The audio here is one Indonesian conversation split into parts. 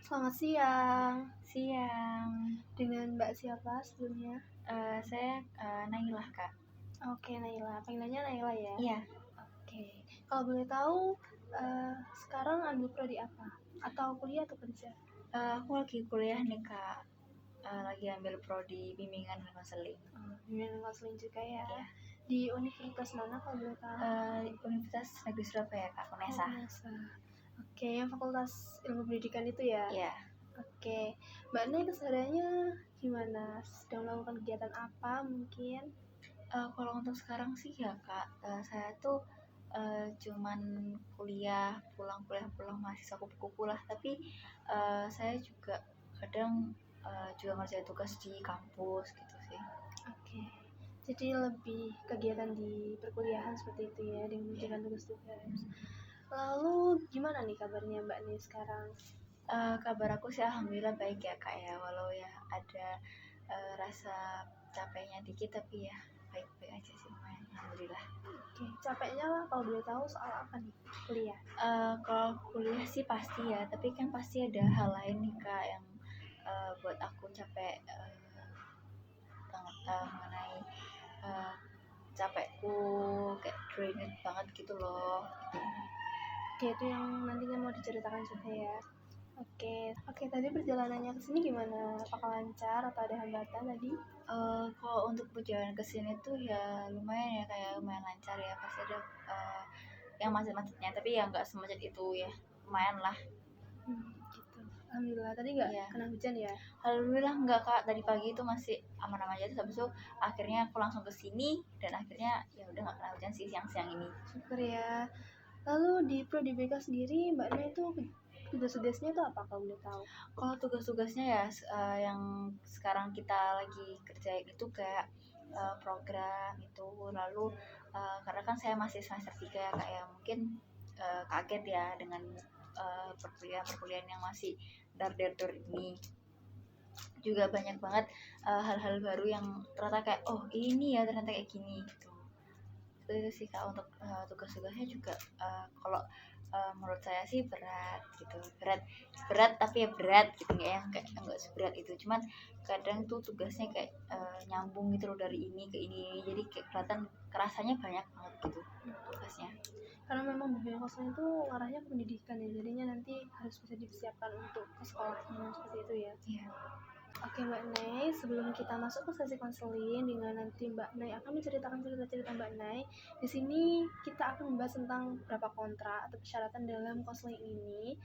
Selamat siang. Siang. Dengan Mbak siapa sebelumnya? Saya Nailah, Kak. Oke, Naila. Panggilannya Naila ya? Iya. Oke. Kalau boleh tahu, sekarang ambil prodi apa? Atau kuliah atau kerja? Aku lagi kuliah nih, Kak. Lagi ambil prodi bimbingan dan konseling. Bimbingan konseling juga ya? Iya. Di universitas mana kalau boleh tahu? Universitas Negeri Surabaya, Kak. UNESA. UNESA. Oke, yang fakultas ilmu pendidikan itu ya? Iya. Oke. Mbak Nay kesehariannya gimana? Sedang melakukan kegiatan apa mungkin? Kalau untuk sekarang sih ya, Kak, saya tuh cuman kuliah pulang mahasiswa kupu-kupu lah. Tapi saya juga kadang juga ngerjain tugas di kampus gitu sih. Oke. Jadi lebih kegiatan di perkuliahan seperti itu ya, dengan mengerjakan tugas-tugas. Lalu gimana nih kabarnya Mbak nih sekarang? Kabar aku sih alhamdulillah baik ya, Kak ya. Walau ya ada rasa capeknya dikit, tapi ya baik-baik aja sih, lumayan alhamdulillah. Oke, capeknya lah kalau boleh tahu soal apa nih kuliah? Kalau kuliah sih pasti ya, tapi kan pasti ada hal lain nih, Kak, yang buat aku capek, mengenai capekku, kayak drained banget gitu loh. Oke, itu yang nantinya mau diceritakan juga ya. Oke, tadi perjalanannya ke sini gimana? Apakah lancar atau ada hambatan tadi? Kalau untuk perjalanan ke sini tuh ya lumayan ya, kayak lumayan lancar ya. Pasti ada yang macet-macetnya, tapi ya nggak semacet itu ya, lumayan lah. Gitu. Alhamdulillah, tadi nggak kena hujan ya? Alhamdulillah nggak, Kak, tadi pagi itu masih aman-aman aja. Terus habis itu akhirnya aku langsung ke sini dan akhirnya ya udah nggak kena hujan sih siang-siang ini. Syukur ya. Lalu di Prodi BK sendiri Mbak Nia itu tugas-tugasnya itu apa kalau boleh tahu? Kalau tugas-tugasnya ya yang sekarang kita lagi kerjain itu kayak program itu. Lalu karena kan saya masih semester 3 ya, kayak mungkin kaget ya dengan perkuliahan yang masih dar-dar ini. Juga banyak banget hal-hal baru yang ternyata kayak oh ini ya ternyata kayak gini gitu. Itu sih, Kak. Untuk tugas-tugasnya juga kalau menurut saya sih berat gitu, berat tapi ya berat gitu, nggak seberat itu. Cuman kadang tuh tugasnya kayak nyambung gitu loh, dari ini ke ini, jadi kayak kelihatan kerasanya banyak banget gitu tugasnya. Karena memang bimbingan konseling itu arahnya ke pendidikan ya, jadinya nanti harus bisa dipersiapkan untuk ke sekolahnya seperti itu ya. Iya. Oke Mbak Nay, sebelum kita masuk ke sesi konseling dengan nanti Mbak Nay akan menceritakan cerita-cerita Mbak Nay, di sini kita akan membahas tentang beberapa kontrak atau persyaratan dalam konseling ini.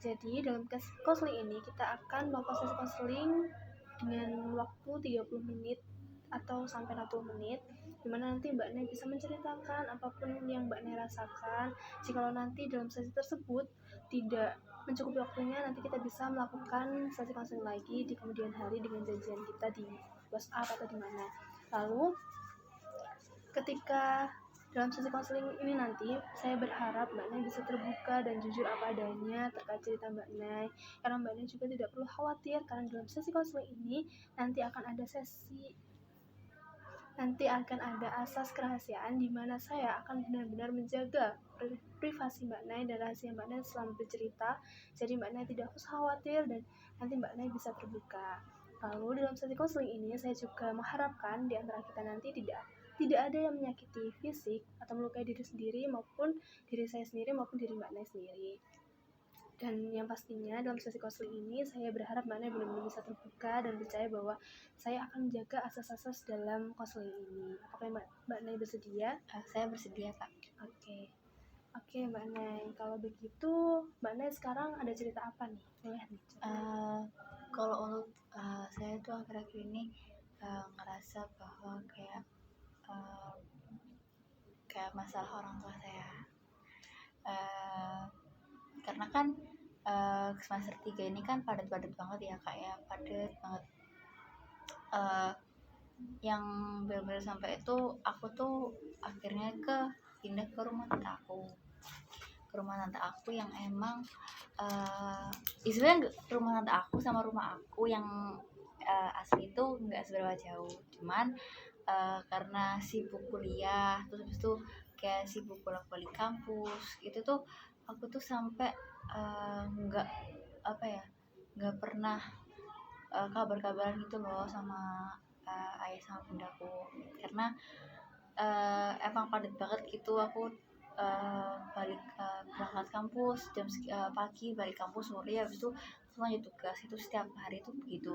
Jadi dalam konseling ini kita akan melakukan sesi konseling dengan waktu 30 menit atau sampai 60 menit, dimana nanti Mbak Nay bisa menceritakan apapun yang Mbak Nay rasakan. Jikalau nanti dalam sesi tersebut tidak mencukupi waktunya, nanti kita bisa melakukan sesi konseling lagi di kemudian hari dengan janjian kita di WhatsApp atau di mana. Lalu ketika dalam sesi konseling ini nanti saya berharap Mbak Nay bisa terbuka dan jujur apa adanya terkait cerita Mbak Nay, karena Mbak Nay juga tidak perlu khawatir, karena dalam sesi konseling ini nanti akan ada asas kerahasiaan di mana saya akan benar-benar menjaga privasi Mbak Nay dan rahasia Mbak Nay selama bercerita. Jadi Mbak Nay tidak usah khawatir dan nanti Mbak Nay bisa terbuka. Lalu dalam sesi konseling ini saya juga mengharapkan di antara kita nanti tidak ada yang menyakiti fisik atau melukai diri sendiri maupun diri saya sendiri maupun diri Mbak Nay sendiri. Dan yang pastinya dalam sesi konseling ini saya berharap Mbak Nay benar-benar bisa terbuka dan percaya bahwa saya akan menjaga asas-asas dalam konseling ini. Apakah Mbak Nay bersedia? Saya bersedia, Kak. Oke Mbak Nay, kalau begitu Mbak Nay sekarang ada cerita apa nih? Boleh nih. Kalau untuk saya tuh akhir-akhir ini ngerasa bahwa kayak masalah orang tua saya. Karena kan semester 3 ini kan padat-padat banget ya, Kak ya, padat banget. Yang benar-benar sampai itu aku tuh akhirnya pindah ke rumah tante aku yang emang sebenarnya rumah tante aku sama rumah aku yang asli itu nggak seberapa jauh, cuman karena sibuk kuliah, terus habis itu kayak sibuk bolak-balik kampus, itu tuh aku tuh sampai nggak nggak pernah kabar-kabaran gitu loh sama ayah sama bundaku, karena emang padat banget gitu. Aku balik berangkat kampus pagi, balik kampus sore, habis itu lanjut tugas, itu setiap hari itu begitu.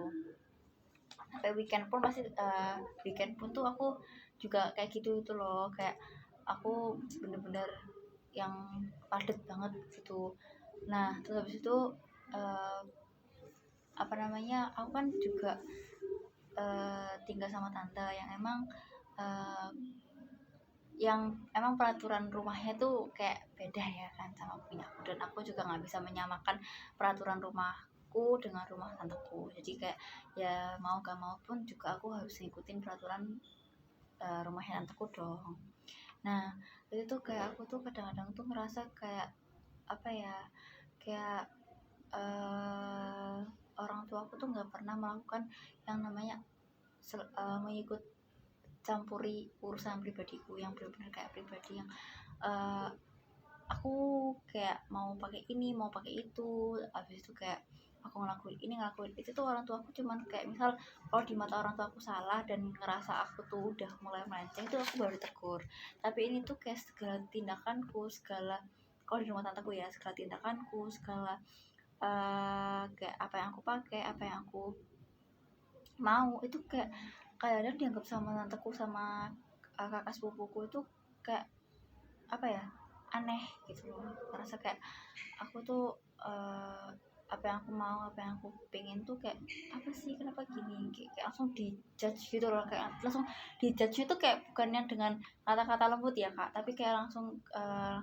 Sampai weekend pun tuh aku juga kayak gitu itu loh, kayak aku bener-bener yang padat banget gitu. Nah terus habis itu uh, apa namanya, aku kan juga tinggal sama tante yang emang peraturan rumahnya tuh kayak beda ya kan sama punya aku, dan aku juga nggak bisa menyamakan peraturan rumahku dengan rumah tanteku. Jadi kayak ya mau gak mau pun juga aku harus ngikutin peraturan rumahnya tanteku dong. Nah itu tuh kayak aku tuh kadang-kadang tuh ngerasa kayak apa ya, kayak orang tua aku tuh nggak pernah melakukan yang namanya mengikut campuri urusan pribadiku, yang benar-benar kayak pribadi yang uh, aku kayak mau pakai ini mau pakai itu, habis itu kayak aku ngelakuin ini ngelakuin itu tuh orang tua aku cuman kayak misal kalau di mata orang tua aku salah dan ngerasa aku tuh udah mulai melenceng itu aku baru tegur. Tapi ini tuh kayak segala tindakanku, segala, kalau di rumah tanteku ya, segala tindakanku, segala kayak apa yang aku pakai, apa yang aku mau itu kayak kadang dianggap sama tanteku sama kakak sepupuku itu kayak apa ya, aneh gitu loh. Merasa kayak aku tuh apa yang aku mau, apa yang aku pengen tuh kayak apa sih, kenapa gini, kayak langsung dijudge gitu loh, kayak langsung dijudge itu kayak bukannya dengan kata-kata lembut ya kak, tapi kayak langsung uh,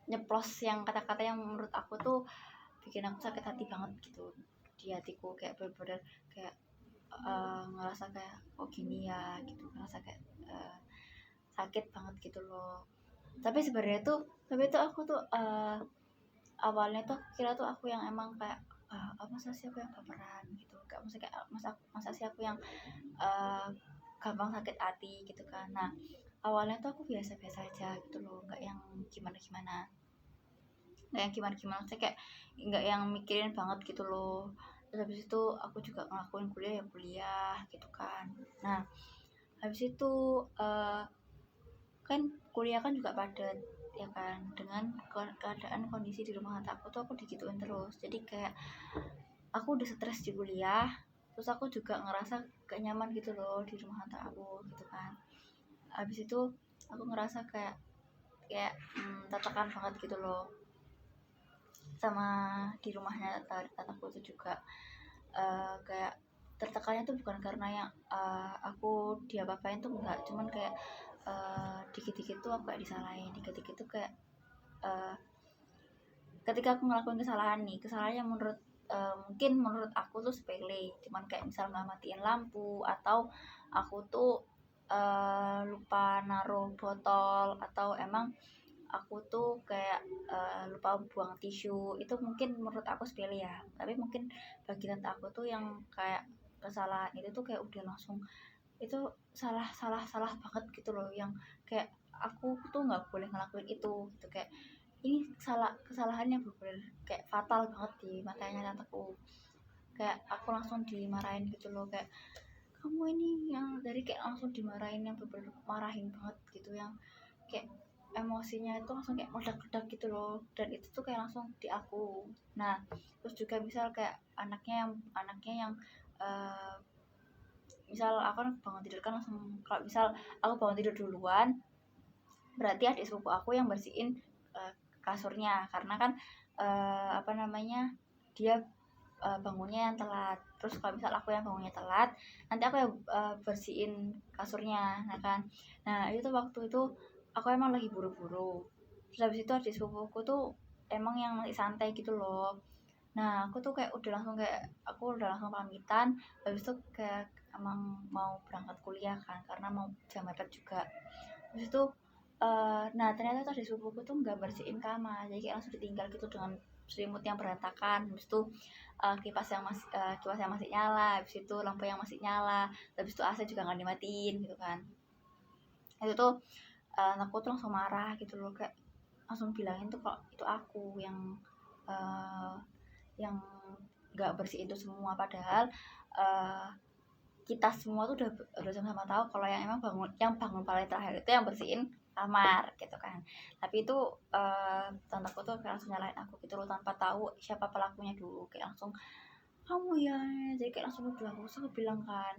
nyeplos yang kata-kata yang menurut aku tuh bikin aku sakit hati banget gitu di hatiku, kayak bener-bener kayak ngerasa kayak oh gini ya gitu, ngerasa kayak sakit banget gitu loh. Tapi itu aku tuh awalnya tuh kira tuh aku yang emang kayak masa sih aku yang baperan gitu, kayak masa sih aku yang uh, gampang sakit hati gitu kan. Nah awalnya tuh aku biasa-biasa aja gitu loh, nggak yang gimana-gimana, saya kayak nggak yang mikirin banget gitu loh. Terus habis itu aku juga ngelakuin kuliah gitu kan. Nah habis itu kan kuliah kan juga padat ya kan, dengan keadaan kondisi di rumah tante aku tuh aku digituin terus, jadi kayak aku udah stres di kuliah, terus aku juga ngerasa gak nyaman gitu loh di rumah tante aku gitu kan. Habis itu aku ngerasa kayak tertekan banget gitu loh sama di rumahnya tataku itu juga. Kayak tertekannya tuh bukan karena yang aku diapa-apain tuh enggak, cuman kayak dikit-dikit tuh aku kayak disalahin, dikit-dikit tuh kayak ketika aku ngelakuin kesalahan yang mungkin menurut aku tuh sepele, cuman kayak misal nggak matiin lampu, atau aku tuh lupa naruh botol, atau emang aku tuh kayak lupa buang tisu, itu mungkin menurut aku sepele ya, tapi mungkin bagi tante aku tuh yang kayak kesalahan itu tuh kayak udah langsung itu salah salah salah banget gitu loh, yang kayak aku tuh nggak boleh ngelakuin itu gitu, kayak ini kesalahan yang bener kayak fatal banget di matanya tanteku. Kayak aku langsung dimarahin gitu loh, kayak kamu ini yang dari kayak langsung dimarahin yang bener marahin banget gitu, yang kayak emosinya itu langsung kayak meledak-ledak gitu loh, dan itu tuh kayak langsung di aku. Nah terus juga misal kayak anaknya yang uh, misal aku kan bangun tidur kan langsung, kalau misal aku bangun tidur duluan berarti adik sepupu aku yang bersihin kasurnya, karena kan apa namanya, dia bangunnya yang telat. Terus kalau misal aku yang bangunnya telat, nanti aku yang bersihin kasurnya, nah kan. Nah itu tuh waktu itu aku emang lagi buru-buru, terus habis itu adik sepupuku tuh emang yang masih santai gitu loh. Nah aku tuh kayak aku udah langsung pamitan, habis itu kayak emang mau berangkat kuliah kan, karena mau jam mepet juga. Habis itu nah ternyata tuh di sepupuku tuh nggak bersihin kamar, jadi kayak langsung ditinggal gitu dengan selimut yang berantakan. Habis itu kipas yang masih nyala, habis itu lampu yang masih nyala, habis itu AC juga nggak dimatiin gitu kan. Itu tuh aku tuh langsung marah gitu loh, kayak langsung bilangin tuh kok itu aku yang uh, yang nggak bersih itu semua, padahal uh, kita semua tuh udah sama-sama tahu kalau yang emang bangun paling terakhir itu yang bersihin kamar gitu kan. Tapi itu tanteku tuh kayak langsung nyalain aku gitu loh, tanpa tahu siapa pelakunya dulu, kayak langsung kamu ya, jadi kayak langsung nuduh aku. Terus aku bilang kan,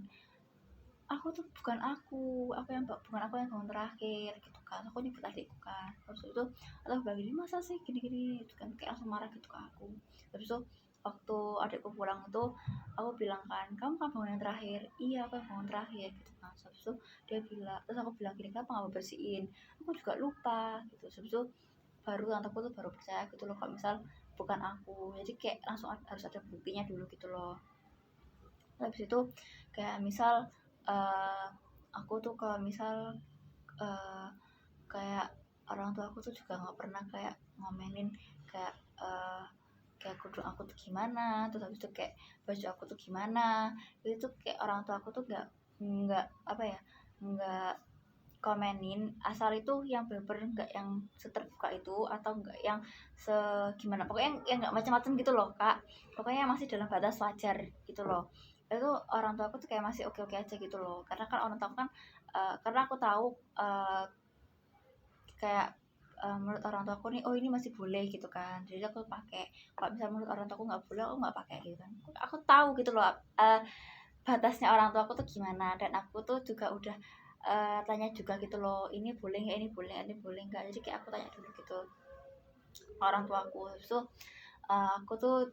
aku tuh bukan aku yang bangun terakhir gitu kan, aku nyebut adikku kan. Terus itu atau bilang gini, masa sih gini-gini itu kan, kayak langsung marah gitu ke aku. Terus itu waktu adikku pulang itu aku bilang kan, kamu kan bangun yang terakhir. Iya, aku yang bangun terakhir gitu kan. Terus itu dia bilang, terus aku bilang gini, kenapa nggak mau bersihin, aku juga lupa gitu. Terus itu baru tanteku tuh baru percaya gitu loh kalau misal bukan aku, jadi kayak langsung harus ada buktinya dulu gitu loh. Habis itu kayak misal uh, aku tuh kalau misal uh, kayak orang tua aku tuh juga nggak pernah kayak ngomenin kayak kayak kerudung aku tuh gimana, terus habis itu kayak baju aku tuh gimana. Itu tuh kayak orang tua aku tuh nggak apa ya, nggak komenin, asal itu yang bener-bener nggak yang seterbuka itu, atau nggak yang segimana, pokoknya yang nggak macam-macam gitu loh kak, pokoknya masih dalam batas wajar gitu loh. Itu orang tua aku tuh kayak masih oke-oke aja gitu loh, karena kan orang tua kan karena aku tahu kayak menurut orang tua aku nih, oh ini masih boleh gitu kan, jadi aku pakai. Kalau misalnya menurut orang tua aku nggak boleh, aku nggak pakai gitu kan. Aku tahu gitu loh batasnya orang tua aku tuh gimana, dan aku tuh juga udah tanya juga gitu loh, ini boleh nggak, ini boleh nggak, jadi kayak aku tanya dulu gitu orang tua aku. Terus tuh aku tuh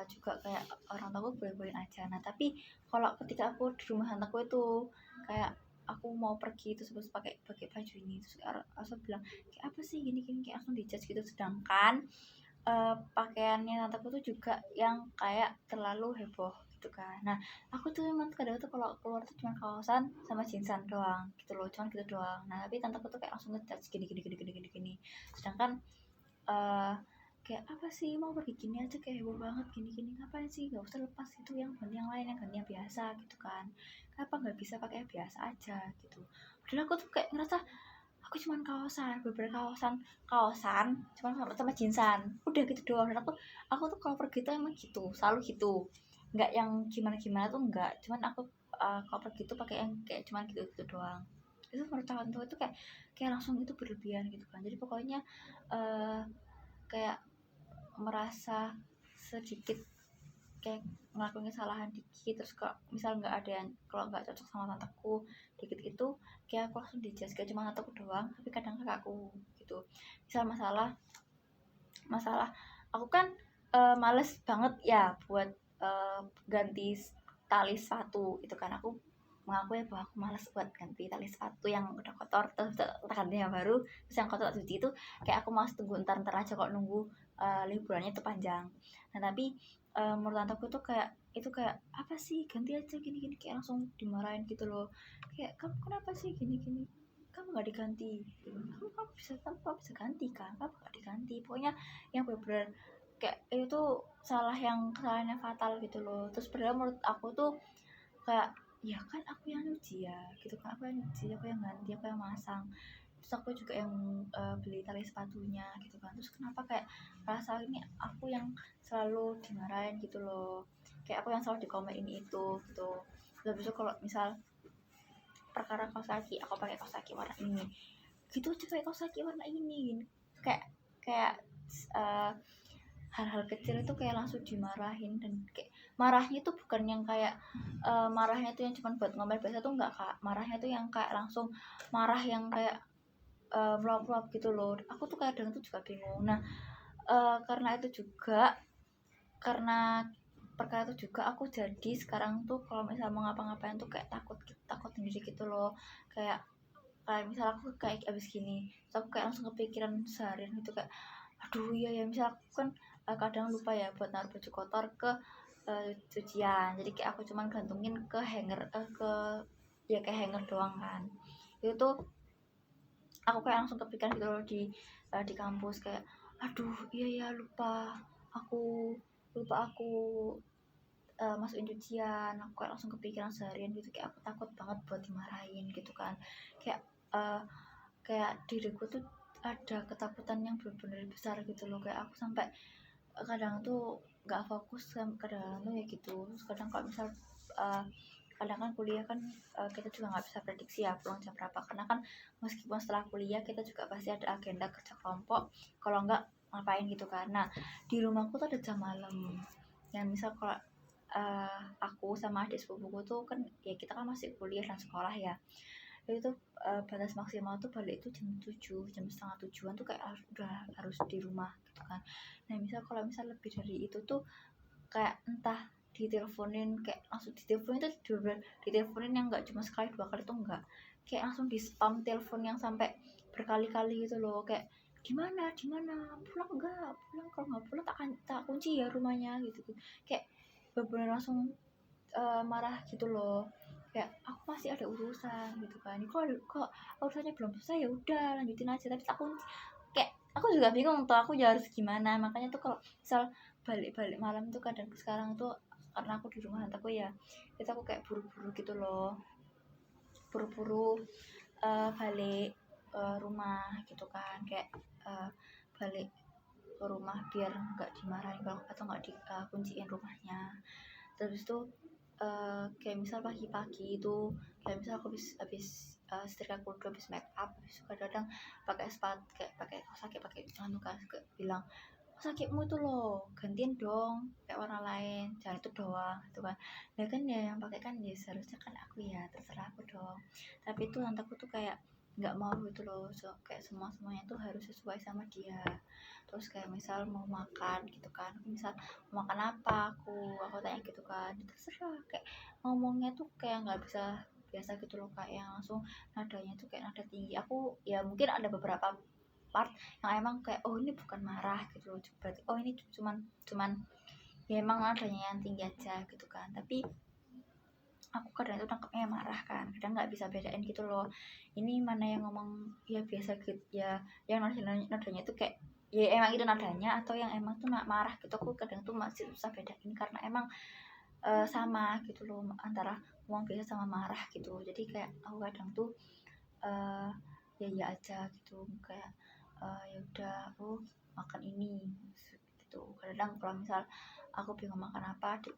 juga kayak orang tua aku boleh-boleh aja. Nah tapi kalau ketika aku di rumah tanteku itu kayak aku mau pergi terus pakai baju ini, terus aku bilang kayak apa sih gini-gini, kayak langsung dijudge gitu. Sedangkan pakaiannya tanteku tuh juga yang kayak terlalu heboh gitu kan. Nah aku tuh emang kadang tuh kalau keluar tuh cuma kaosan sama jinsan doang gitu loh, cuma gitu doang. Nah tapi tanteku tuh kayak langsung ngejudge gini. Sedangkan uh, kayak apa sih, mau pergi gini aja kayak heboh banget gini ngapain sih, nggak usah lepas itu yang ganti yang lain, yang ganti yang biasa gitu kan, kenapa nggak bisa pakai yang biasa aja gitu. Padahal aku tuh kayak ngerasa aku cuman beberapa kaosan cuman sama jinsan, udah gitu doang. Dan aku tuh kalau pergi tuh emang gitu, selalu gitu, nggak yang gimana tuh enggak, cuman aku kalau pergi tuh pakai yang kayak cuman gitu doang. Itu menurut tahun tuh itu kayak langsung itu berlebihan gitu kan. Jadi pokoknya uh, kayak merasa sedikit kayak ngelakuin kesalahan dikit, terus kalau misal nggak ada yang, kalau nggak cocok sama tanteku dikit itu kayak aku langsung dijudge, kayak cuma tanteku doang tapi kadang kakakku gitu. Misal masalah aku kan males banget ya buat ganti tali sepatu itu kan. Aku mengakui bahwa aku malas buat ganti tali sepatu yang udah kotor, terus ganti yang baru, terus yang kotor cuci itu kayak aku malas tunggu ntar aja kok, nunggu liburannya itu panjang. Nah tapi menurut tanteku tuh kayak itu kayak apa sih, ganti aja gini kayak langsung dimarahin gitu loh. Kayak kamu kenapa sih gini kamu nggak diganti gitu. Kamu bisa ganti kan, kamu nggak diganti, pokoknya yang bener-bener kayak itu kesalahannya fatal gitu loh. Terus padahal menurut aku tuh kayak ya kan aku yang nyuci ya gitu kan, aku yang nyuci, aku yang ganti, aku yang masang, terus aku juga yang beli tali sepatunya gitu kan. Terus kenapa kayak rasa ini aku yang selalu dimarahin gitu loh, kayak aku yang selalu dikomenin itu gitu. Terus besok kalau misal perkara kaos kaki, aku pakai kaos kaki warna ini gitu aja, pakai kaos kaki warna ini kayak kayak uh, hal-hal kecil itu kayak langsung dimarahin. Dan kayak marahnya tuh bukan yang kayak marahnya tuh yang cuma buat ngomel biasa tuh enggak kak, marahnya tuh yang kayak langsung marah yang kayak meluap-meluap gitu loh. Aku tuh kadang tuh juga bingung. Nah karena itu juga, karena perkara itu juga aku jadi sekarang tuh kalau misal mau ngapa-ngapain tuh kayak takut sendiri gitu loh. Kayak misal aku kayak abis gini, terus aku kayak langsung kepikiran seharian gitu, kayak aduh iya ya, misal aku kan kadang lupa ya buat naruh baju kotor ke cucian, jadi kayak aku cuman gantungin ke hanger ke ya kayak hanger doang kan. Itu tuh aku kayak langsung kepikiran gitu loh di kampus, kayak aduh iya ya, aku masukin cucian. Aku kayak langsung kepikiran seharian gitu, kayak aku takut banget buat dimarahin gitu kan. Kayak uh, kayak diriku tuh ada ketakutan yang benar-benar besar gitu loh, kayak aku sampai kadang tuh nggak fokus kan, kadang tuh ya gitu. Terus kadang kalau misal kadang kan kuliah kan kita juga nggak bisa prediksi ya pulang jam berapa, karena kan meskipun setelah kuliah kita juga pasti ada agenda kerja kelompok, kalau nggak ngapain gitu kan. Nah di rumahku tuh ada jam malam yang misal kalau aku sama adik sepupuku tuh kan ya kita kan masih kuliah dan sekolah ya, itu tuh batas maksimal tuh balik itu jam 7, jam setengah 7-an tuh kayak udah harus di rumah gitu kan. Nah misal kalau misal lebih dari itu tuh kayak entah diteleponin, kayak langsung diteleponin tuh diteleponin yang nggak cuma sekali dua kali tuh enggak, kayak langsung di spam telepon yang sampai berkali-kali gitu loh, kayak di mana pulang enggak, pulang, kalau nggak pulang tak kunci ya rumahnya gitu. Kayak bener-bener langsung marah gitu loh, kayak aku masih ada urusan gitu kan, kok urusannya belum selesai, ya udah lanjutin aja, tapi tak kunci. Kayak aku juga bingung tuh aku ya harus gimana. Makanya tuh kalau misal balik malam tuh kadang sekarang tuh karena aku di rumah tanteku ya, itu aku kayak buru-buru gitu loh, buru-buru balik rumah gitu kan, kayak balik ke rumah biar nggak dimarahin kalau atau nggak dikunciin rumahnya. Terus tuh kayak misal pagi-pagi itu, kayak misal aku habis setrika kudu, habis make up, habis kadang pakai sepatu, kayak pakai kaki pakai anu kan, bilang sakitmu itu loh gantiin dong kayak warna lain, jangan itu doang gitu kan. Ya kan ya yang pakai kan ya seharusnya kan aku, ya terserah aku dong. Tapi itu tanteku tuh kayak nggak mau gitu loh, kayak semuanya tuh harus sesuai sama dia. Terus kayak misal mau makan gitu kan, misal mau makan apa, aku tanya gitu kan, ya terserah, kayak ngomongnya tuh kayak nggak bisa biasa gitu loh, kayak yang langsung nadanya tuh kayak nada tinggi. Aku ya mungkin ada beberapa part yang emang kayak oh ini bukan marah gitu loh, berarti oh ini cuman ya emang adanya yang tinggi aja gitu kan. Tapi aku kadang itu nangkepnya marah kan, kadang nggak bisa bedain gitu loh, ini mana yang ngomong ya biasa gitu ya, yang nadanya tuh kayak ya emang itu nadanya, atau yang emang tuh marah gitu. Aku kadang tuh masih susah bedain karena emang sama gitu loh antara ngomong biasa sama marah gitu. Jadi kayak aku kadang tuh uh, ya aja gitu, kayak ya udah aku makan ini gitu. Kadang kalau misal aku bingung makan apa, adik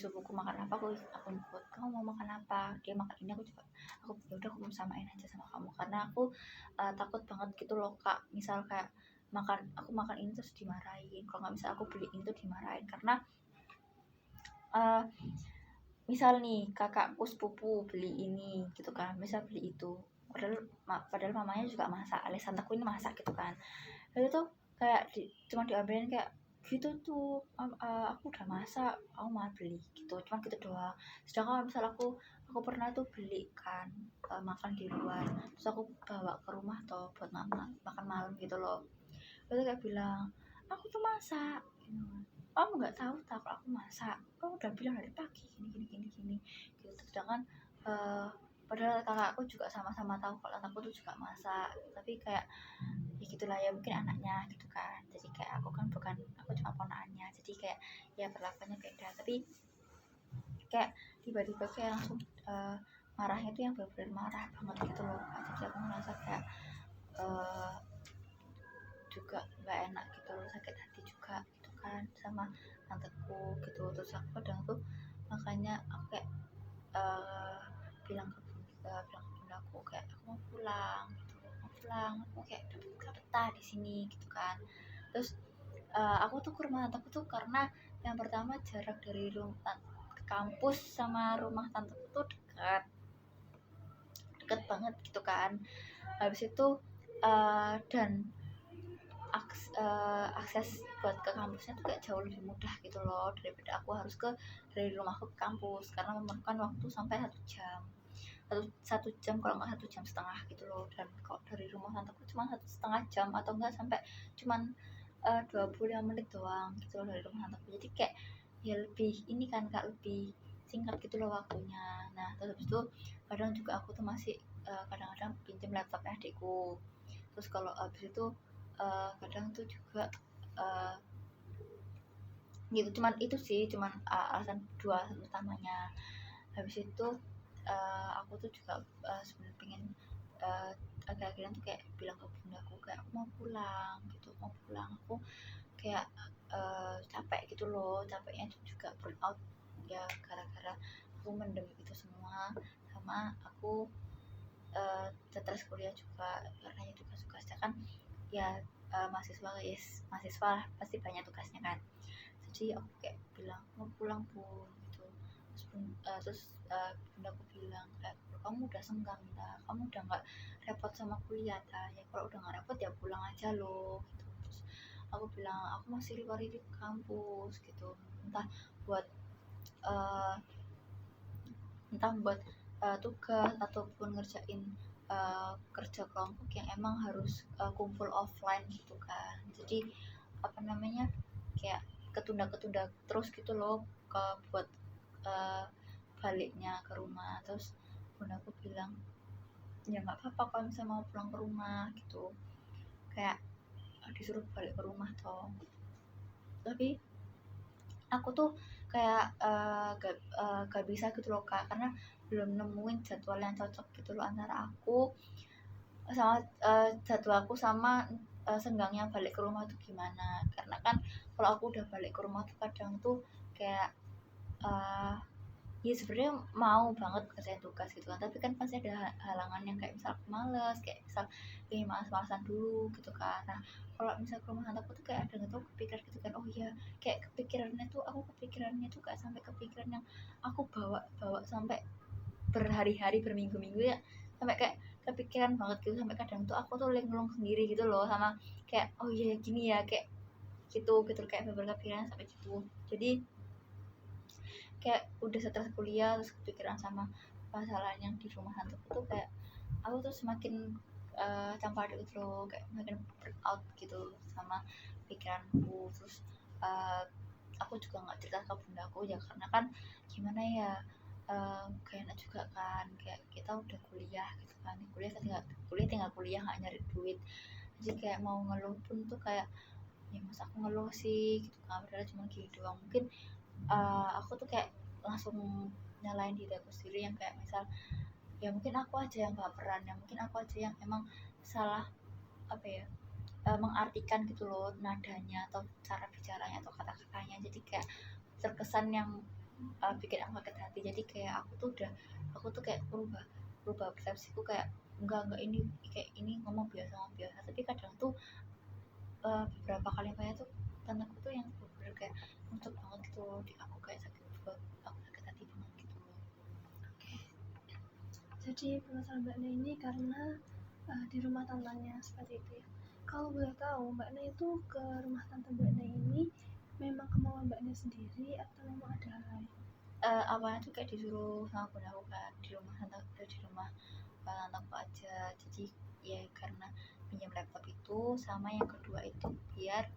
sepupuku makan apa, aku ikut, kamu mau makan apa, dia makan ini, aku juga ya udah aku samain aja sama kamu, karena aku takut banget gitu loh kak, misal kayak aku makan ini terus dimarahin, kalau nggak misal aku beli ini tuh dimarahin, karena uh, misal nih kakakku sepupu beli ini gitu kan, misal beli itu, padahal mamanya juga masak, alias tanteku ini masak gitu kan, itu tuh kayak cuma diambilin kayak gitu tuh, aku udah masak aku mau beli gitu, cuma gitu doang. Sedangkan misal aku pernah tuh beli kan makan di luar, terus aku bawa ke rumah atau buat makan malam gitu loh, itu kayak bilang aku tuh masak gitu. Kamu nggak tahu tak kalau aku masak, kamu udah bilang dari pagi gini gitu. Sedangkan padahal kakakku juga sama-sama tahu kalau aku tuh juga masak, tapi kayak ya gitulah ya, mungkin anaknya gitu kan, jadi kayak aku cuma ponakannya, jadi kayak ya perlakuannya beda. Tapi kayak tiba-tiba kayak langsung marahnya tuh yang benar-benar marah banget gitu loh. Jadi aku merasa kayak juga nggak enak gitu loh, sakit hati juga gitu kan sama tanteku gitu. Terus aku kadang tuh makanya aku kayak bilang ke bundaku kayak aku mau pulang gitu, aku kayak udah betah di sini gitu kan. Terus aku tuh ke rumah tanteku tuh karena yang pertama jarak dari rumah ke kampus sama rumah tanteku tuh deket banget gitu kan. Habis itu dan akses buat ke kampusnya tuh kayak jauh lebih mudah gitu loh, daripada aku harus dari rumahku ke kampus, karena memerlukan waktu sampai 1 jam, satu jam kalau nggak 1,5 jam gitu loh. Dan kalau dari rumah tanteku cuma 1,5 jam atau enggak sampai cuman 25 menit doang gitu loh dari rumah tanteku. Jadi kayak ya lebih ini kan kak, lebih singkat gitu loh waktunya. Nah terus habis itu kadang juga aku tuh masih kadang-kadang pinjam laptopnya adikku. Terus kalau habis itu kadang tuh juga gitu, cuman itu sih, cuman alasan dua utamanya. Habis itu aku tuh juga sebenarnya pengen agak-agak tuh kayak bilang ke bundaku kayak aku mau pulang gitu, aku kayak capek gitu loh, capeknya itu juga burn out ya gara-gara aku mendem itu semua, sama aku stres kuliah juga karena ya tugas-tugasnya kan ya mahasiswa guys, mahasiswa pasti banyak tugasnya kan. Jadi aku kayak bilang mau pulang bu gitu, terus bunda aku bilang kayak kamu udah senggang ta, kamu udah nggak repot sama kuliah ta, ya kalau udah nggak repot ya pulang aja loh gitu. Terus aku bilang aku masih riwari di kampus gitu, entah buat uh, tugas ataupun ngerjain kerja kelompok yang emang harus kumpul offline gitu kan. Jadi apa namanya, kayak ketunda-ketunda terus gitu loh buat uh, baliknya ke rumah. Terus bunda aku bilang ya nggak apa-apa kalau misalnya mau pulang ke rumah gitu, kayak disuruh balik ke rumah toh. Tapi aku tuh kayak gak bisa gitu loh kak, karena belum nemuin jadwal yang cocok gitu loh antara aku sama jadwalku sama senggangnya balik ke rumah tuh gimana. Karena kan kalau aku udah balik ke rumah tuh kadang tuh kayak uh, ya sebenarnya mau banget kerjain tugas gitu kan, tapi kan pasti ada halangan yang kayak misal aku males, kayak misal ini malas-malasan dulu gitu kan. Nah kalau misal ke rumah aku tuh kayak ada nggak tau kepikiran gitu kan, oh iya kayak kepikirannya tuh kayak sampai kepikiran yang aku bawa sampai berhari-hari berminggu-minggu ya, sampai kayak kepikiran banget gitu, sampai kadang tuh aku tuh linglung sendiri gitu loh, sama kayak oh iya gini ya kayak gitu gitu, kayak kepikiran sampai gitu. Jadi kayak udah stres kuliah terus kepikiran sama masalah yang di rumah hantuku tuh kayak aku tuh semakin campur aduk gitu loh, kayak makin burn out gitu sama pikiranku. Terus aku juga nggak cerita ke bundaku ya, karena kan gimana ya, kayak enak juga kan, kayak kita udah kuliah gitu kan, kuliah tinggal kuliah nggak nyari duit. Jadi kayak mau ngeluh pun tuh kayak ya masa aku ngeluh sih gitu kan, padahal cuma gini doang. Mungkin aku tuh kayak langsung nyalain diri aku sendiri yang kayak misal ya mungkin aku aja yang baperan, ya mungkin aku aja yang emang salah apa ya, mengartikan gitu loh nadanya atau cara bicaranya atau kata-katanya, jadi kayak terkesan yang bikin aku sakit hati. Jadi kayak aku tuh kayak berubah persepsiku, kayak enggak ini kayak ini ngomong biasa, tapi kadang tuh beberapa kali tuh tanteku tuh yang bener kayak nuntut banget gitu loh di aku, kayak aku sakit hati banget gitu loh. Jadi permasalahan Mbak Nai ini karena di rumah tantanya seperti itu ya. Kalau boleh tahu Mbak Nai itu ke rumah tante Mbak Nai ini memang kemauan Mbak Nai sendiri atau memang ada hal lain? Awalnya tuh kayak disuruh sama bunda aku kan di rumah tanteku aja. Jadi ya karena pinjam laptop itu, sama yang kedua itu biar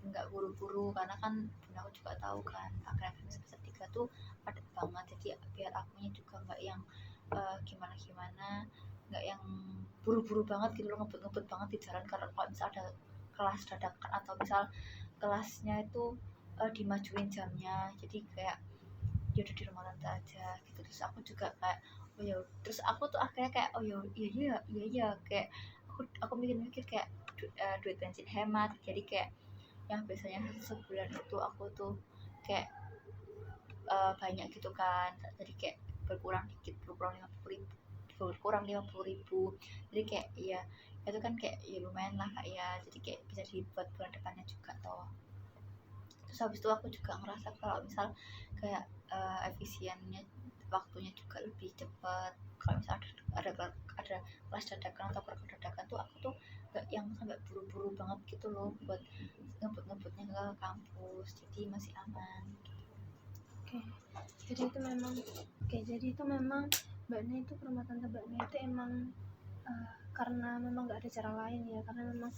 nggak buru-buru, karena kan bunda aku juga tahu kan akhir-akhir semester 3 tuh padat banget. Jadi biar akunya juga nggak yang gimana-gimana, nggak yang buru-buru banget gitu loh, ngebut-ngebut banget di jalan. Karena kalau misal ada kelas dadakan atau misal kelasnya itu dimajuin jamnya, jadi kayak ya udah di rumah tante aja gitu. Terus aku juga kayak oh ya, terus aku tuh akhirnya kayak oh ya iya kayak aku mikir-mikir kayak duit bensin hemat. Jadi kayak yang biasanya sebulan itu aku tuh kayak banyak gitu kan, jadi kayak berkurang dikit, berkurang 50.000. Jadi kayak ya itu kan kayak ya lumayan lah kak ya, jadi kayak bisa dibuat bulan depannya juga toh. Terus habis itu aku juga ngerasa kalau misal kayak efisiennya waktunya juga lebih cepat. Kalau misal ada kelas dadakan atau program dadakan tuh aku tuh gak yang sampai buru-buru banget gitu loh buat ngebut-ngebutnya ke kampus, jadi masih aman. Oke. Jadi itu memang Mbak Nai itu ke rumah tante Mbak Nai itu emang karena memang nggak ada cara lain ya, karena memang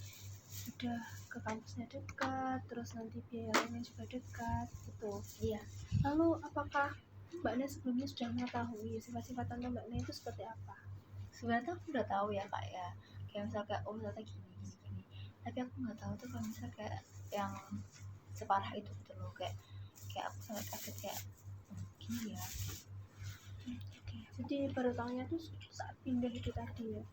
udah ke kampusnya dekat, terus nanti biayanya juga dekat gitu. Iya, Lalu apakah Mbak Nai sebelumnya sudah mengetahui sifat-sifat tante Mbak Nai itu seperti apa? sebenarnya aku udah tahu ya kak ya, kayak misal kayak oh ternyata gini, tapi aku nggak tahu tuh kalau misal kayak yang separah itu gitu loh, kayak aku sangat kaget kayak gini ya. Oke. Jadi baru tahunya tuh saat pindah itu tadi ya.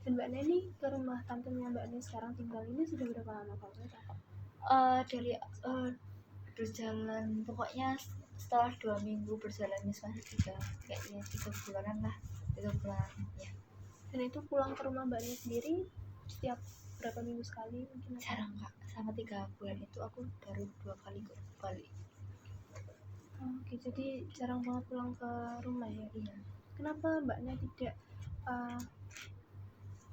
Dan Mbak Nai ini ke rumah tantenya Mbak Nai sekarang tinggal ini sudah berapa lama kalau boleh tahu? Dari berjalan pokoknya setelah 2 minggu berjalannya semester 3 kayaknya 3 bulanan lah, 3 bulan ya. Dan itu pulang ke rumah mbaknya sendiri setiap berapa minggu sekali mungkin? Jarang kak, sama 3 bulan itu aku baru 2 kali kok balik. Oke, jadi jarang banget pulang ke rumah ya. Iya. Kenapa mbaknya tidak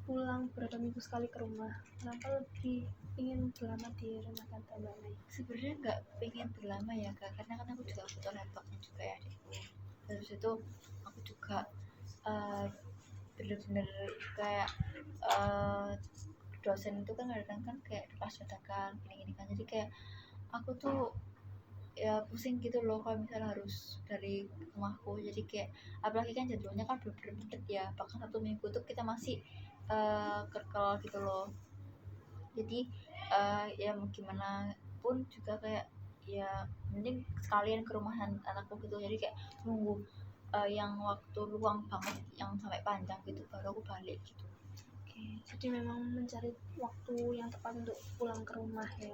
pulang berapa minggu sekali ke rumah? Kenapa lebih ingin berlama di rumah tante mbak Nay? Sebenarnya nggak pengen berlama ya kak, karena kan aku juga butuh laptopnya juga ya adikku. Terus itu aku juga bener-bener kayak dosen itu kan kadang kan kayak pas dadakan gini-gini kan, jadi kayak aku tuh ya pusing gitu loh kalau misalnya harus dari rumahku. Jadi kayak apalagi kan jadwalnya kan bener-bener deket ya, bahkan 1 minggu tuh kita masih kerkel gitu loh. Jadi ya mau gimana pun juga kayak ya mending sekalian ke rumah anakku gitu, jadi kayak nunggu yang waktu luang banget yang sampai panjang gitu baru aku balik gitu. Oke, jadi memang mencari waktu yang tepat untuk pulang ke rumah ya.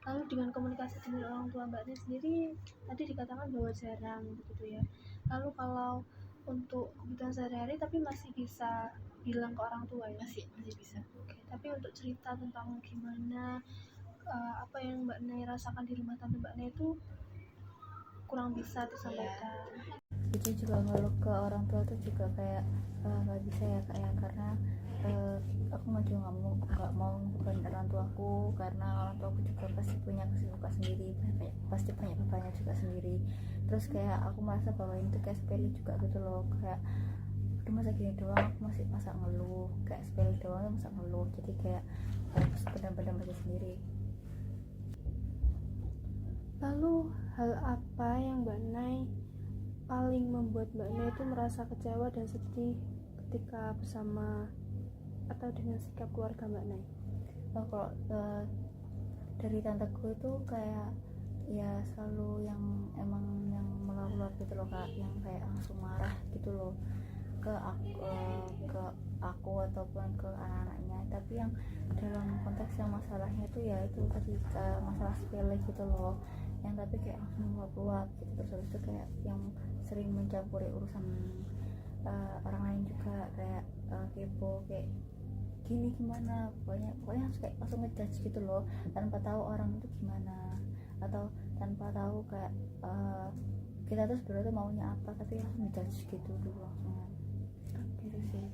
Lalu dengan komunikasi dengan orang tua mbaknya sendiri tadi dikatakan bahwa jarang begitu ya. Lalu kalau untuk kebutuhan sehari-hari tapi masih bisa bilang ke orang tua ya? Masih bisa. Oke, tapi untuk cerita tentang gimana apa yang Mbak Nay rasakan di rumah tante Mbak Nay itu kurang bisa disampaikan. Itu juga kalau ke orang tua tuh juga kayak nggak bisa ya kak ya, karena aku nggak mau bukan orang tuaku, karena orang tuaku juga pasti punya kesibukan sendiri, pasti punya bebannya juga sendiri. Terus kayak aku merasa bahwa ini tuh kayak sepele juga gitu loh, kayak udah masa gini doang aku masih masa ngeluh, kayak sepele doang masa ngeluh, jadi kayak harus benar-benar masih sendiri. Lalu hal apa yang Mbak Nay paling membuat Mbak Nay itu merasa kecewa dan sedih ketika bersama atau dengan sikap keluarga Mbak Nay? Kalau dari tanteku itu kayak ya selalu yang emang yang meluap-luap gitu loh kak, yang kayak langsung marah gitu loh ke aku ataupun ke anak-anaknya. Tapi yang dalam konteks yang masalahnya itu ya itu tadi masalah sepele gitu loh, yang tapi kayak langsung meluap-luap gitu. Terus itu kayak yang sering mencampuri urusan orang lain juga, kayak kepo kayak gini gimana, pokoknya harus kayak langsung ngejudge gitu loh, tanpa tahu orang itu gimana, atau tanpa tahu kayak kita tuh sebenarnya maunya apa, tapi langsung ngejudge gitu dulu langsung. Gitu sih.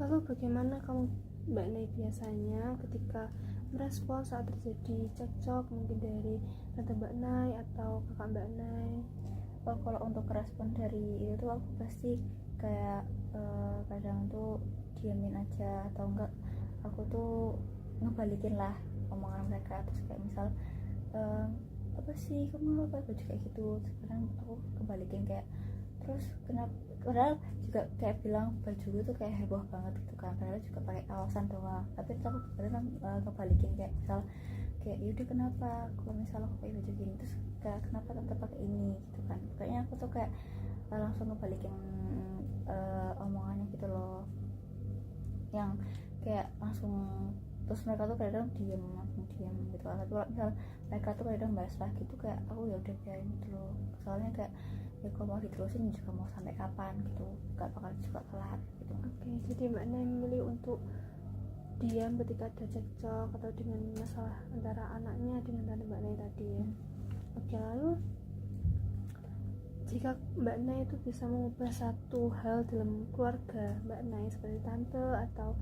Lalu bagaimana kamu Mbak Nay biasanya ketika merespon saat terjadi cekcok mungkin dari tante Mbak Nay atau kakak Mbak Nay? Kalau untuk respon dari itu aku pasti kayak kadang tuh diamin aja, atau enggak aku tuh ngebalikin lah omongan mereka. Terus kayak misal apa sih kamu apa baju kayak gitu, sekarang aku kebalikin kayak terus kenapa, padahal juga kayak bilang baju itu kayak heboh banget gitu kan, padahal juga pakai kawasan doang, tapi aku kadang kebalikin kayak misal kayak yaudah kenapa kalau misalnya aku pakai baju gini, terus kayak kenapa tetap pakai ini gitu kan. Kayaknya aku tuh kayak langsung ngebalikin omongannya gitu loh, yang kayak langsung. Terus mereka tuh kadang langsung diem gitu kan. Tapi kalau misal mereka tuh kadang bahas lah gitu, kayak aku ya udah biarin gitu loh, soalnya kayak ya kalau mau diterusin juga mau sampai kapan gitu, gak bakal juga kelar gitu. Oke, jadi Mbak Nay memilih untuk diam ketika ada cekcok atau dengan masalah antara anaknya dengan tante Mbak Nay tadi ya. Oke, lalu jika Mbak Nay itu bisa mengubah satu hal dalam keluarga Mbak Nay seperti tante atau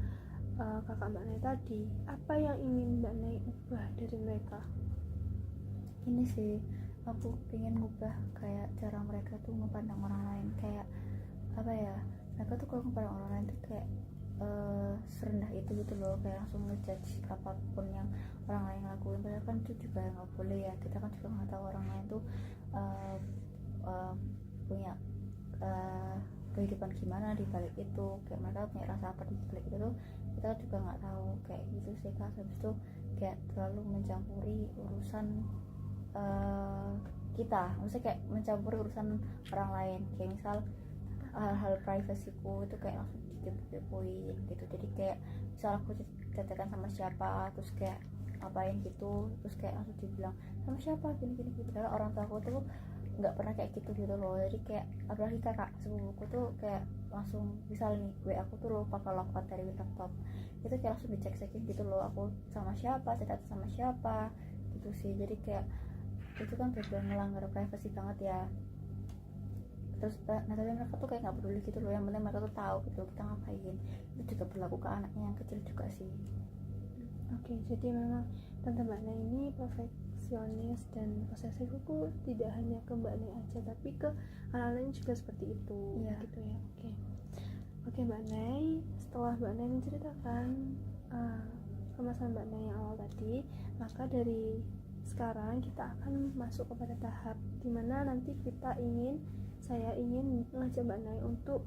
kakak Mbak Nay tadi, apa yang ingin Mbak Nay ubah dari mereka? Ini sih aku pengen ngubah kayak cara mereka tuh memandang orang lain, kayak apa ya, mereka tuh kalau memandang orang lain tuh kayak serendah itu gitu loh, kayak langsung ngejudge apapun yang orang lain lakuin. Padahal kan itu juga nggak boleh ya, kita kan juga nggak tahu orang lain tuh punya kehidupan gimana di balik itu, kayak mereka punya rasa apa di balik itu tuh kita juga nggak tahu, kayak gitu sih kak. Habis itu kayak terlalu mencampuri urusan kita, maksudnya kayak mencampuri urusan orang lain, kayak misal hal-hal privasiku itu kayak langsung dikepoin gitu. Jadi kayak misal aku catakan sama siapa, terus kayak ngapain gitu, terus kayak langsung dibilang sama siapa gini gini gitu. Padahal orang tua aku tuh nggak pernah kayak gitu gitu loh. Jadi kayak apalagi kakak sepupuku tuh kayak langsung misal nih WA aku tuh lupa kalau aku dari laptop itu kayak langsung dicek-cekin gitu loh, aku sama siapa, cerita sama siapa gitu sih. Jadi kayak itu kan benar melanggar privasi banget ya. Terus nah tapi mereka tuh kayak nggak peduli gitu loh, yang penting mereka tuh tahu gitu kita ngapain. Itu juga berlaku ke anaknya yang kecil juga sih. Oke, jadi memang Tante Mbak Nay ini perfeksionis dan posesif itu tidak hanya ke Mbak Nay aja, tapi ke anak-anaknya juga seperti itu. Iya. Gitu ya. Oke Mbak Nay, setelah Mbak Nay menceritakan kemasan Mbak Nay yang awal tadi, maka dari sekarang kita akan masuk kepada tahap dimana nanti saya ingin mengajak Mbak Nay untuk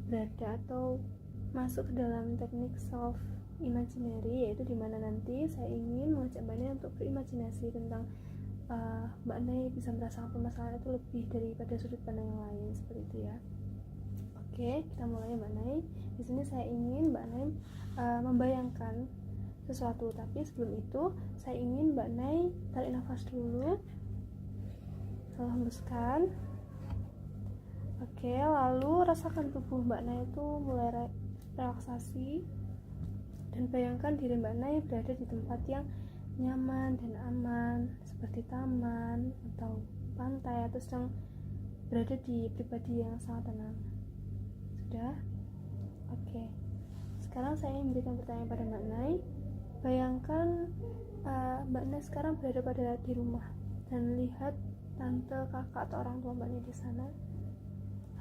berada atau masuk ke dalam teknik self imaginary, yaitu dimana nanti saya ingin mengajak Mbak Nay untuk berimajinasi tentang Mbak Nay bisa merasakan permasalahan itu lebih daripada sudut pandang yang lain, seperti itu ya. Oke, kita mulai Mbak Nay. Di sini saya ingin Mbak Nay membayangkan sesuatu, tapi sebelum itu saya ingin Mbak Nay tarik nafas dulu, hembuskan. Oke, lalu rasakan tubuh Mbak Nay itu mulai relaksasi, dan bayangkan diri Mbak Nay berada di tempat yang nyaman dan aman, seperti taman atau pantai, atau sedang berada di pribadi yang sangat tenang. Sudah? Oke. Sekarang saya ingin memberikan pertanyaan pada Mbak Nay. Bayangkan Mbak Nay sekarang berada di rumah dan lihat tante, kakak, atau orang tua Mbak Nay di sana.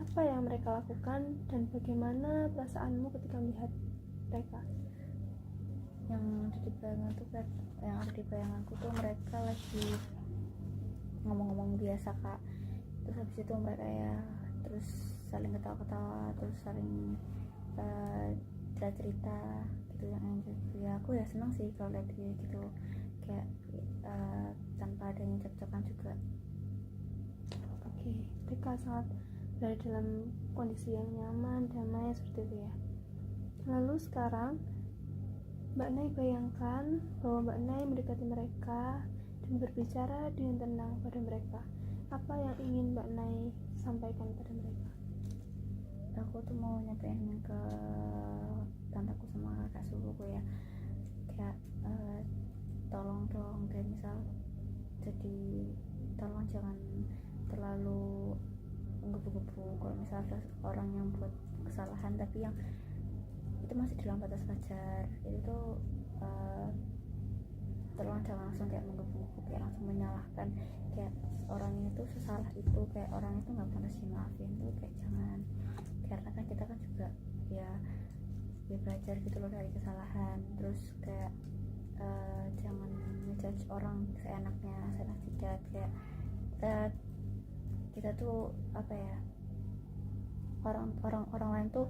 Apa yang mereka lakukan dan bagaimana perasaanmu ketika melihat mereka? Yang ada di bayanganku tuh mereka lagi ngomong-ngomong biasa kak, terus habis itu mereka ya terus saling ketawa-ketawa, terus saling cerita-cerita gitu yang gitu ya. Aku ya senang sih kalau lihat gitu kayak tanpa adanya cekcokan juga. Oke, mereka sangat berada dalam kondisi yang nyaman, damai, seperti itu ya. Lalu sekarang Mbak Nay bayangkan bahwa Mbak Nay mendekati mereka dan berbicara dengan tenang pada mereka. Apa yang ingin Mbak Nay sampaikan pada mereka? Aku tuh mau nyampein ke tanteku sama kakak sepupuku ya, kayak tolong dong, kayak misal jadi tolong jangan terlalu menggebu-gebu kalau misal ada orang yang buat kesalahan tapi yang itu masih dalam batas wajar, itu tuh tolong jangan langsung kayak menggebu-gebu, kayak langsung menyalahkan kayak orang itu sesalah itu, kayak orang itu nggak pantas dimaafin tuh, kayak jangan. Karena kan kita kan juga ya belajar gitu loh dari kesalahan. Terus kayak jangan ngejudge orang seenaknya, seenak jidat, kayak kita tuh apa ya, orang lain tuh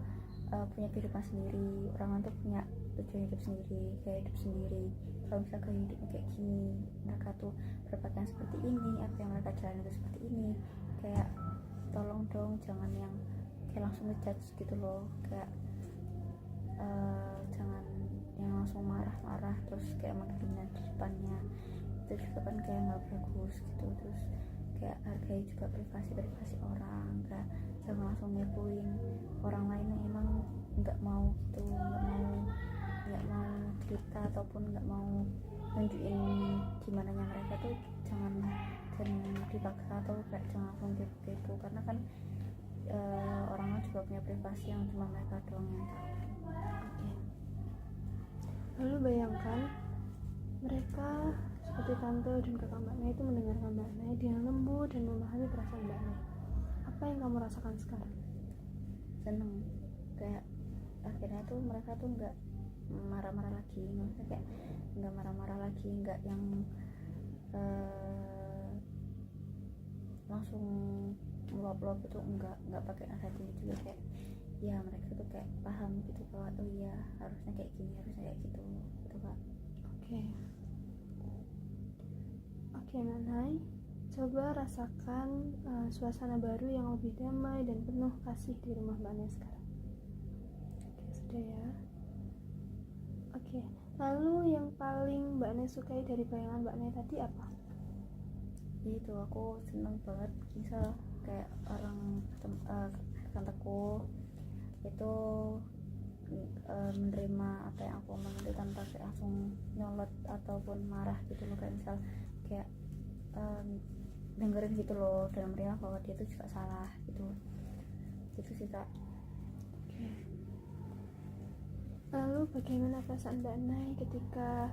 punya kehidupan sendiri, orang lain tuh punya tujuan hidup sendiri, kayak hidup sendiri. Kalau misalkan hidupnya kayak gini, mereka tuh berpakaian seperti ini, apa yang mereka jalani itu seperti ini, kayak tolong dong jangan yang kayak langsung ngejudge gitu loh, kayak jangan yang langsung marah-marah terus kayak menghina di depannya, itu juga kan kayak nggak bagus gitu. Terus kayak hargai juga privasi orang, kayak jangan langsung ngepoin orang lain yang emang nggak mau gitu, nggak mau cerita ataupun nggak mau nunjukin gimana nya mereka tuh, jangan dipaksa atau kayak jangan langsung gitu, karena kan orang juga punya privasi yang cuma mereka doang yang tahu. Oke. Lalu bayangkan mereka seperti tante dan kakak Mbak Nay itu mendengarkan Mbak Nay dengan lembut dan memahami perasaan Mbak Nay. Apa yang kamu rasakan sekarang? Seneng, kayak akhirnya tuh mereka tuh nggak marah-marah lagi, maksudnya kayak nggak marah-marah lagi, nggak yang langsung meluap-luap itu, nggak pakai nada tinggi juga, kayak ya mereka tuh kayak paham gitu bahwa oh iya harusnya kayak gini, harusnya kayak gitu gitu kak. Oke Mbak Nay, coba rasakan suasana baru yang lebih damai dan penuh kasih di rumah Mbak Nay sekarang. Oke, sudah ya. Oke, Lalu yang paling Mbak Nay sukai dari bayangan Mbak Nay tadi apa? Itu aku seneng banget misal kayak orang kantorku itu menerima apa yang aku omongin itu tanpa kayak langsung nyolot ataupun marah gitu loh, kayak misal kayak dengerin gitu loh dan menerima bahwa dia itu juga salah gitu sih Kak. Lalu bagaimana perasaan Mbak Nay ketika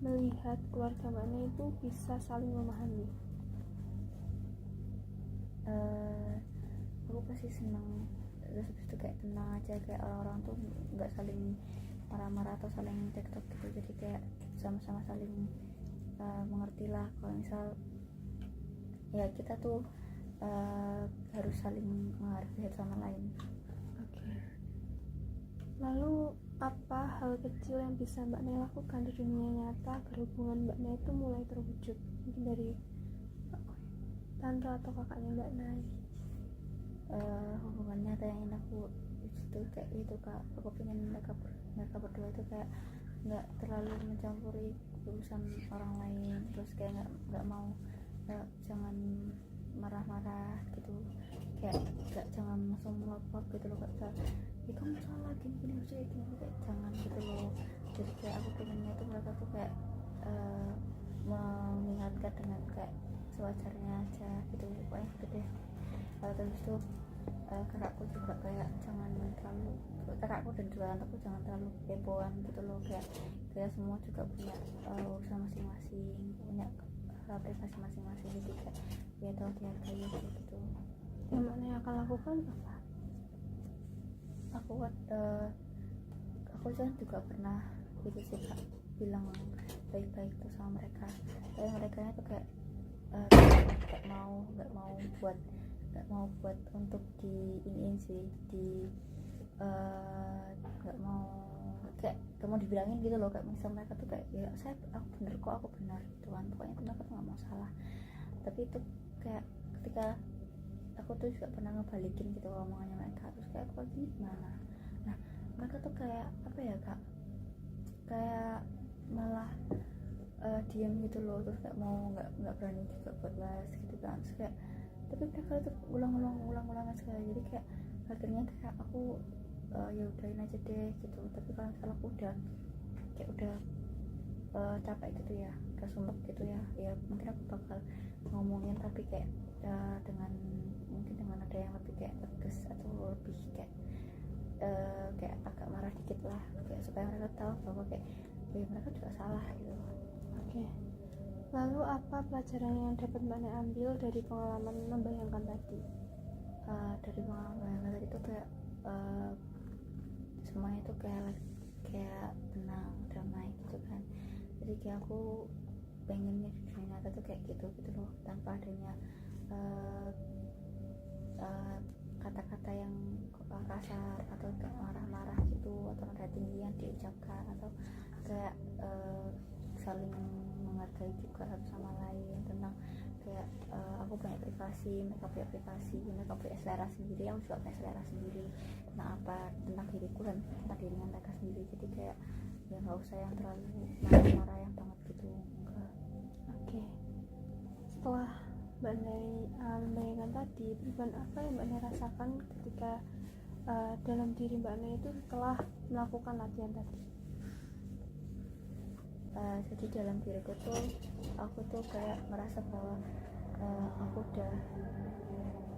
melihat keluarga Mbak Nay itu bisa saling memahami? Aku pasti seneng, terus habis itu kayak tenang aja, kayak orang-orang tuh nggak saling marah-marah atau saling cekcok gitu, jadi kayak sama-sama saling mengerti lah kalau misal ya kita tuh harus saling menghargai sama lain. Lalu apa hal kecil yang bisa Mbak Nay lakukan di dunia nyata agar hubungan Mbak Nay itu mulai terwujud? Mungkin dari tante atau kakaknya Mbak Nay. Hubungan nyata yang ingin aku itu kayak itu Kak, aku pengen mereka berdua itu kayak nggak terlalu mencampuri urusan orang lain, terus kayak nggak mau jangan marah-marah gitu, kayak jangan langsung melapor gitu loh, kayak ya kamu salah gini harusnya gini, kayak jangan gitu loh. Jadi kayak aku pengennya tuh mereka tuh kayak mengingatkan dengan kayak sewajarnya aja gitu, pokoknya gitu deh. Terus itu kakakku juga kayak jangan terlalu, kakakku dan juga anakku jangan terlalu kepoan gitu loh, kayak semua juga punya urusan masing-masing, punya privasi masing-masing, jadi kayak ya tahu dihargai gitu. Yang Mbak Nay akan lakukan apa? Aku kan juga pernah gitu sih Kak, bilang baik-baik tuh sama mereka, tapi mereka itu kayak nggak mau buat untuk diiniin sih, nggak mau kayak mau dibilangin gitu loh, kayak misal mereka tuh kayak ya aku benar gitu kan, pokoknya mereka tuh nggak mau salah. Tapi itu kayak ketika aku tuh juga pernah ngebalikin gitu omongannya mereka, terus kayak aku gini gimana, nah mereka tuh kayak apa ya Kak, kayak malah diam gitu loh, terus kayak mau nggak berani juga buat bahas gitu kan, terus kayak tapi mereka tuh ulang sekali, jadi kayak akhirnya kayak aku ya udahin aja deh gitu. Tapi kalau misalnya aku udah capek gitu ya, udah sumpah gitu ya mungkin aku bakal ngomongin, tapi kayak mungkin dengan ada yang lebih kayak tegas atau lebih kayak agak marah dikit lah, kayak supaya mereka tahu bahwa kayak ya mereka juga salah gitu. Lalu apa pelajaran yang dapat Mbak Nay ambil dari pengalaman membayangkan tadi? Dari pengalaman membayangkan tadi itu kayak semuanya itu kayak tenang, damai gitu kan. Jadi kayak aku pengennya di dunia nyata tuh kayak gitu loh, tanpa adanya kata-kata yang kasar atau kayak marah-marah gitu, atau nada tinggi yang diucapkan, atau kayak saling menghargai juga satu sama lain, tentang kayak aku punya privasi, mereka punya privasi, mereka punya selera sendiri, aku juga punya selera sendiri tentang apa, tentang diriku dan tentang dirinya mereka sendiri. Jadi kayak ya nggak usah yang terlalu marah-marah yang banget gitu, enggak. Setelah Mbak Nay membayangkan tadi, perubahan apa yang Mbak Nay rasakan ketika dalam diri Mbak Nay itu setelah melakukan latihan tadi? Jadi dalam diriku tuh aku tuh kayak merasa bahwa aku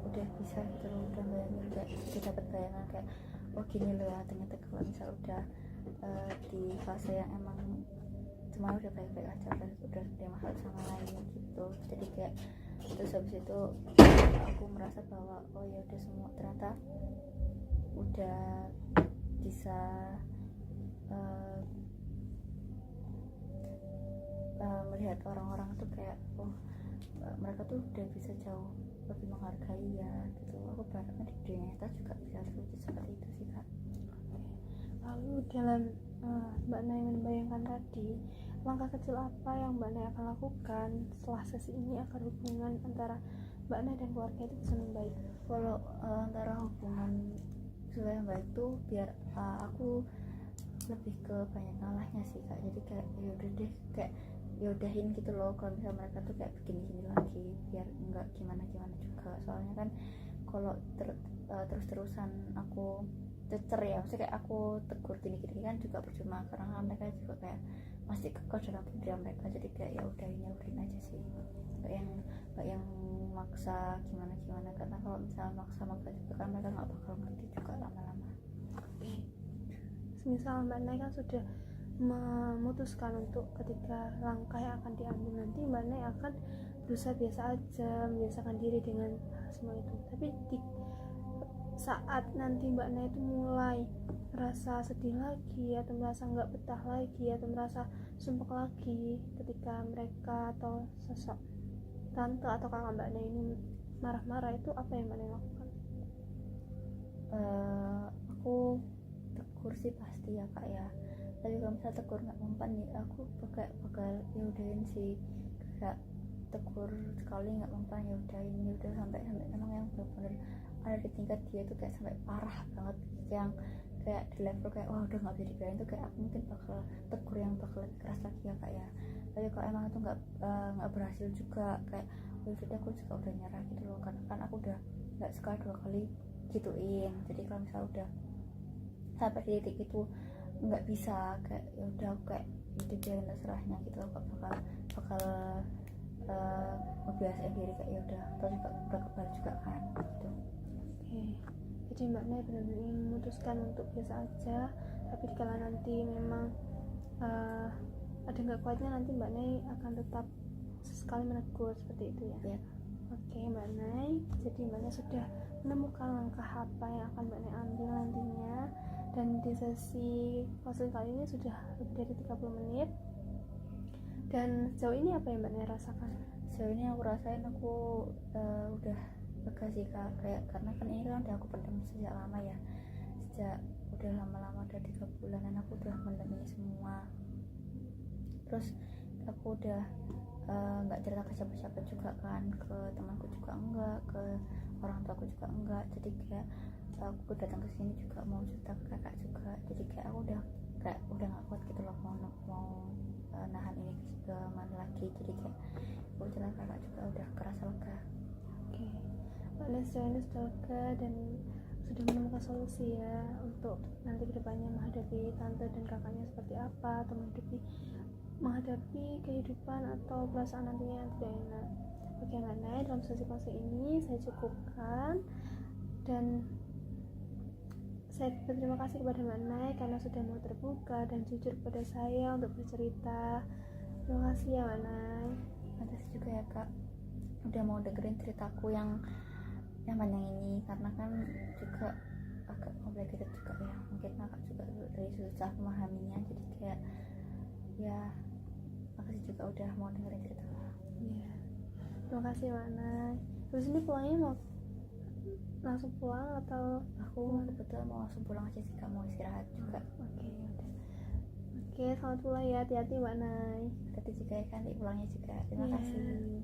udah bisa gitu loh, udah bayangin, kayak udah dapet bayangan kayak oh gini loh ya, ternyata kalau misal udah di fase yang emang cuma udah baik-baik aja, udah terima hal sama lain gitu. Jadi kayak terus habis itu aku merasa bahwa oh ya udah semua ternyata udah bisa melihat orang-orang tuh kayak oh mereka tuh udah bisa jauh lebih menghargai ya gitu. Aku berharapnya di dunia nyata juga bisa terwujud seperti itu sih Kak. Lalu dalam Mbak Nay membayangkan tadi, langkah kecil apa yang Mbak Nay akan lakukan setelah sesi ini agar hubungan antara Mbak Nay dan keluarga itu bisa membaik? Kalau antara hubungan supaya baik tuh biar aku lebih ke banyak ngalahnya sih kak, jadi kayak ya udah deh, kayak ya udahin gitu loh kalau misalnya mereka tuh kayak begini lagi, biar enggak gimana juga. Soalnya kan kalau terus-terusan aku cecer ya, maksudnya kayak aku tegur gini kan juga percuma, karena kan mereka juga kayak masih kekeh dalam budaya mereka. Jadi kayak ya udahin aja sih, nggak yang maksa gimana, karena kalau misalnya maksa juga kan mereka nggak bakal ngerti juga lama-lama. Misal Mbak Nay kan sudah memutuskan untuk ketika langkah yang akan diambil nanti Mbak Nay akan berusaha biasa aja, membiasakan diri dengan semua itu. Tapi di saat nanti Mbak Nay itu mulai merasa sedih lagi, atau merasa nggak betah lagi, atau merasa sumpek lagi ketika mereka atau sosok tante atau kakak Mbak Nay ini marah-marah, itu apa yang Mbak Nay lakukan? Aku tegur sih pasti ya kak ya, tapi kalau misalnya tegur nggak mempan ya aku bakal ya udahin sih, kayak tegur sekali nggak mempan ya udah sampai emang yang benar-benar ada di tingkat dia tuh kayak sampai parah banget, yang kayak di level kayak wah udah nggak bisa dibiarin tuh, kayak aku mungkin bakal tegur yang bakal lebih keras lagi ya kak ya. Tapi kalau emang itu nggak berhasil juga, kayak sudah aku juga udah nyerah gitu loh, karena kan aku udah nggak sekali 2 kali gituin. Jadi kalau misalnya udah sampai di titik itu nggak bisa, kayak ya udah kayak dibiarin terserahnya gitu loh, bakal ngebiasain diri kayak ya udah, terus juga udah kebal juga kan gitu. Oke. Jadi Mbak Nay benar-benar ingin memutuskan untuk biasa aja, tapi kalau nanti memang ada nggak kuatnya, nanti Mbak Nay akan tetap sesekali menegur seperti itu ya. Ya. Oke Mbak Nay, jadi Mbak Nay sudah menemukan langkah apa yang akan Mbak Nay ambil nantinya, dan di sesi konseling kali ini sudah lebih dari 30 menit. Dan sejauh ini apa yang Mbak Nay rasakan? Sejauh ini aku rasain aku udah lega sih kak, kayak karena kan ini kan udah aku pendam sejak lama ya, sejak udah lama-lama, udah 3 bulanan aku udah mendam ini semua. Terus aku udah nggak cerita ke siapa-siapa juga kan, ke temanku juga enggak, ke orang tuaku juga enggak. Jadi kayak aku datang ke sini juga mau cerita ke kakak juga, jadi kayak aku udah nggak kuat gitu loh, mau nahan ini ke mana lagi. Jadi kayak aku cerita kakak juga udah kerasa lega. Oke, Mbak Nay sejauh ini sudah lega dan sudah menemukan solusi ya untuk nanti kedepannya menghadapi tante dan kakaknya seperti apa, atau menghadapi kehidupan atau perasaan nantinya yang tidak enak. Oke Mbak Nay, dalam sesi konseling ini saya cukupkan, dan saya berterima kasih kepada Mbak Nay karena sudah mau terbuka dan jujur kepada saya untuk bercerita. Terima kasih ya Mbak Nay. Makasih juga ya kak udah mau dengerin ceritaku yang panjang ini, karena kan juga agak complicated juga ya, mungkin kakak juga dari susah memahaminya. Jadi kayak ya makasih juga udah mau dengerin cerita. Iya, terima kasih Mbak Nay. Terus ini pulangnya mau langsung pulang atau? Aku kebetulan mau langsung pulang aja sih kak, mau istirahat juga. Oke, yaudah. Oke, selamat pulang ya, hati-hati Mbak Nay. Hati juga ya kan, pulangnya juga. Terima kasih.